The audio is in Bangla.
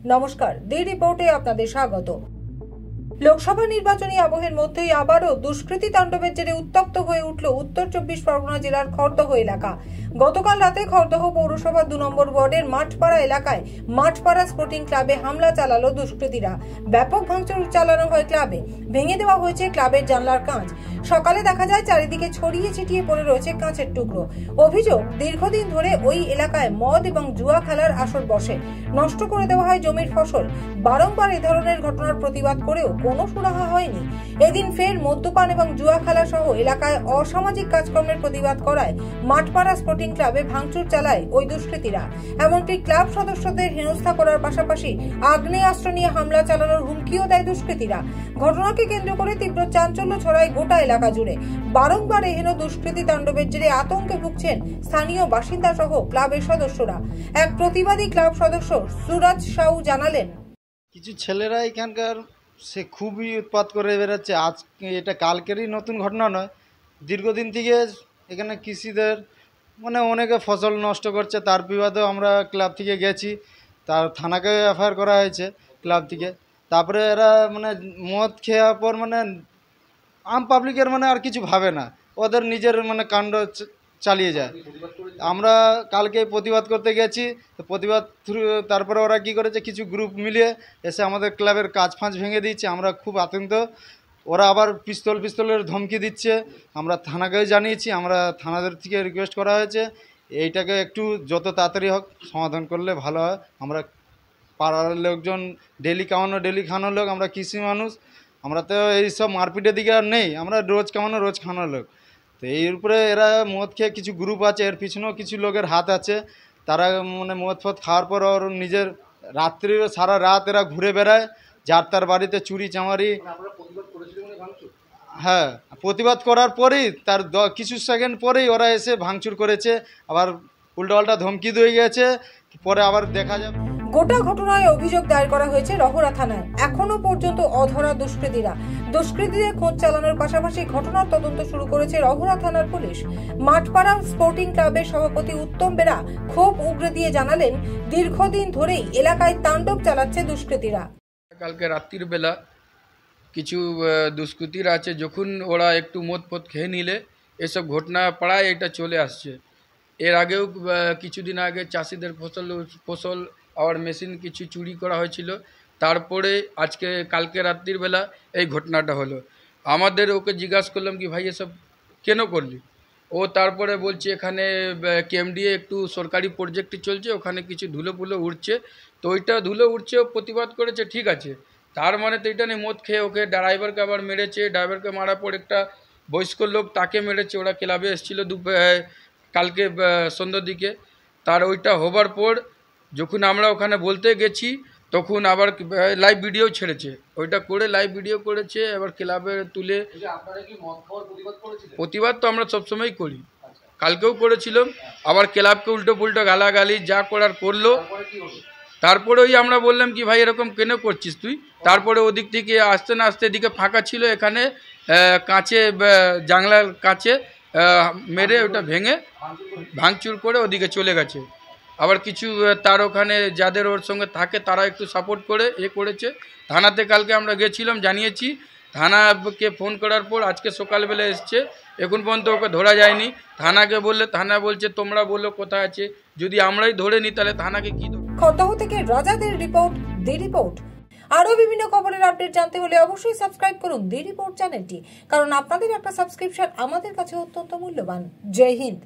নমস্কার, দি রিপোর্টে আপনাদের স্বাগত। লোকসভা নির্বাচনী আবহের মধ্যেই আবারও দুষ্কৃতী তাণ্ডবের জেরে উত্তপ্ত হয়ে উঠল উত্তর 24 পরগনা জেলার খড়দহ এলাকা। গতকাল রাতে খড়দহ পৌরসভার 2 নম্বর ওয়ার্ডের মাঠপাড়া এলাকায় মাঠপাড়া স্পোর্টিং ক্লাবে হামলা চালালো দুষ্কৃতীরা। ব্যাপক ভাঙচুর চালানো হয় ক্লাবে, ভেঙে দেওয়া হয়েছে ক্লাবের জানলার কাঁচ। সকালে দেখা যায় চারিদিকে ছড়িয়ে ছিটিয়ে পড়ে রয়েছে কাঁচের টুকরো। অভিযোগ, দীর্ঘদিন ধরে ওই এলাকায় মদ এবং জুয়া খেলার আসর বসে, নষ্ট করে দেওয়া হয় জমির ফসল। বারংবার এ ধরনের ঘটনার প্রতিবাদ করেও কোনো সুরাহা হয়নি। এদিন ফের মদ্যপান এবং জুয়া খেলা সহ এলাকায় অসামাজিক কাজকর্মের প্রতিবাদ করায় মাঠপাড়া স্পোর্টিং ক্লাবে ভাঙচুর চালায় ওই দুষ্কৃতীরা। এমনকি ক্লাব সদস্যদের হেনস্থা করার পাশাপাশি আগ্নেয়াস্ত্র নিয়ে হামলা চালানোর হুমকিও দেয় দুষ্কৃতীরা। ঘটনাকে কেন্দ্র করে তীব্র চাঞ্চল্য ছড়ায় গোটা এলাকা জুড়ে। বারংবার এহেন দুষ্কৃতী তাণ্ডবের জেরে আতঙ্কে ভুগছেন স্থানীয় বাসিন্দা সহ ক্লাবের সদস্যরা। এক প্রতিবাদী ক্লাব সদস্য সুরাজ সাউ জানালেন, কিছু ছেলেরা এখানকার সে খুবই উৎপাত করে বেড়াচ্ছে। আজ এটা কালকেরই নতুন ঘটনা নয়, দীর্ঘদিন থেকে এখানে কৃষিদের অনেকে ফসল নষ্ট করছে। তার বিবাদেও আমরা ক্লাব থেকে গেছি, তার থানাকে এফআইআর করা হয়েছে ক্লাব থেকে। তারপরে এরা মদ খেয়ার পর আম পাবলিকের আর কিছু ভাবে না, ওদের নিজের কাণ্ড চালিয়ে যায়। আমরা কালকে প্রতিবাদ করতে গেছি, তো প্রতিবাদ তারপরে ওরা কি করেছে, কিছু গ্রুপ মিলিয়ে এসে আমাদের ক্লাবের কাঁচ ফাঁচ ভেঙে দিচ্ছে। আমরা খুব আতঙ্কিত। ওরা আবার পিস্তলের ধমকি দিচ্ছে। আমরা থানাকেও জানিয়েছি, আমরা থানাদের থেকে রিকোয়েস্ট করা হয়েছে এইটাকে একটু যত তাড়াতাড়ি হোক সমাধান করলে ভালো হয়। আমরা পাড়ার লোকজন ডেলি খাওয়ানোর লোক, আমরা কৃষি মানুষ, আমরা তো এইসব মারপিটের দিকে আর নেই। আমরা রোজ খাওয়ানোর লোক। তো এর উপরে এরা মদ খেয়ে কিছু গ্রুপ আছে, এর পিছনেও কিছু লোকের হাত আছে। তারা মদ ফদ খাওয়ার পর ওর নিজের রাত্রি সারা রাত এরা ঘুরে বেড়ায়, যার তার বাড়িতে চুরি চামারি। হ্যাঁ, প্রতিবাদ করার পরেই তার কিছু সেকেন্ড পরেই ওরা এসে ভাঙচুর করেছে, আবার উল্টোপাল্টা ধমকি দিয়ে গেছে। পরে আবার দেখা যাবে। গোটা ঘটনায় অভিযোগ দায়ের করা হয়েছে রহরা থানায়। এখনো পর্যন্ত অধরা দুষ্কৃতীদের খোঁজ চালানোর পাশাপাশি ঘটনার তদন্ত শুরু করেছে রহরা থানার পুলিশ। মাঠপাড়া স্পোর্টিং ক্লাবের সভাপতি উত্তম বেরা ক্ষোভ উগরে দিয়ে জানালেন, দীর্ঘদিন ধরেই এলাকায় তাণ্ডব চালাচ্ছে দুষ্কৃতীরা। কালকে রাত্রির বেলা কিছু দুষ্কৃতীরা আছে, যখন ওরা একটু মদ পদ খেয়ে নিলে এসব ঘটনা পাড়ায় এটা চলে আসছে। এর আগেও কিছুদিন আগে চাষিদের ফসল আর মেশিন কিছু চুরি করা হয়েছিল। তারপরে কালকে রাত্রির বেলা এই ঘটনাটা হলো। আমাদের ওকে জিজ্ঞাসা করলাম কি ভাই এসব কেন করলি? ও তারপরে বলছে এখানে কেএমডিএ একটু সরকারি প্রজেক্ট চলছে, ওখানে কিছু ধুলো উঠছে, তো ওইটা ধুলো উঠছে, ও প্রতিবাদ করেছে, ঠিক আছে। তার মানে তো এটা নেই মদ খেয়ে ওকে ড্রাইভারকে আবার মেরেছে। ড্রাইভারকে মারার পর একটা বয়স্ক লোক তাকে মেরেছে। ওরা ক্লাবে এসেছিলো কালকে সন্ধ্যার দিকে। তার ওইটা হবার পর যখন আমরা ওখানে বলতে গেছি, তখন আবার লাইভ ভিডিও ছেড়েছে। ওইটা করে লাইভ ভিডিও করেছে, এবার ক্লাবে তুলে। প্রতিবাদ তো আমরা সবসময় করি, কালকেও করেছিলাম। আবার ক্লাবকে উল্টো পুল্টো গালাগালি যা করার করলো। তারপরে ওই আমরা বললাম কি ভাই এরকম কেন করছিস তুই? তারপরে ওদিক থেকে আসতে না আসতে এদিকে ফাঁকা ছিল, এখানে কাঁচে জানলার কাছে মেরে ওটা ভেঙে ভাঙচুর করে ওদিকে চলে গেছে। আবার কিছু তার ওখানে যাদের ওর সঙ্গে থাকে তারা একটু সাপোর্ট করে করেছে। থানাতে কালকে আমরা গেছিলাম, জানিয়েছি। থানাকে ফোন করার পর আজকে সকালবেলা এসছে, এখন পর্যন্ত ওকে ধরা যায়নি। থানাকে বললে থানা বলছে তোমরা বললো কোথায় আছে, যদি আমরাই ধরে নিই তাহলে থানাকে কি। খড়দহ থেকে রাজাদের রিপোর্ট, দি রিপোর্ট। আরো বিভিন্ন খবরের আপডেট জানতে হলে অবশ্যই সাবস্ক্রাইব করুন দি রিপোর্ট চ্যানেলটি, কারণ আপনাদের একটা সাবস্ক্রিপশন আমাদের কাছে অত্যন্ত মূল্যবান। জয় হিন্দ।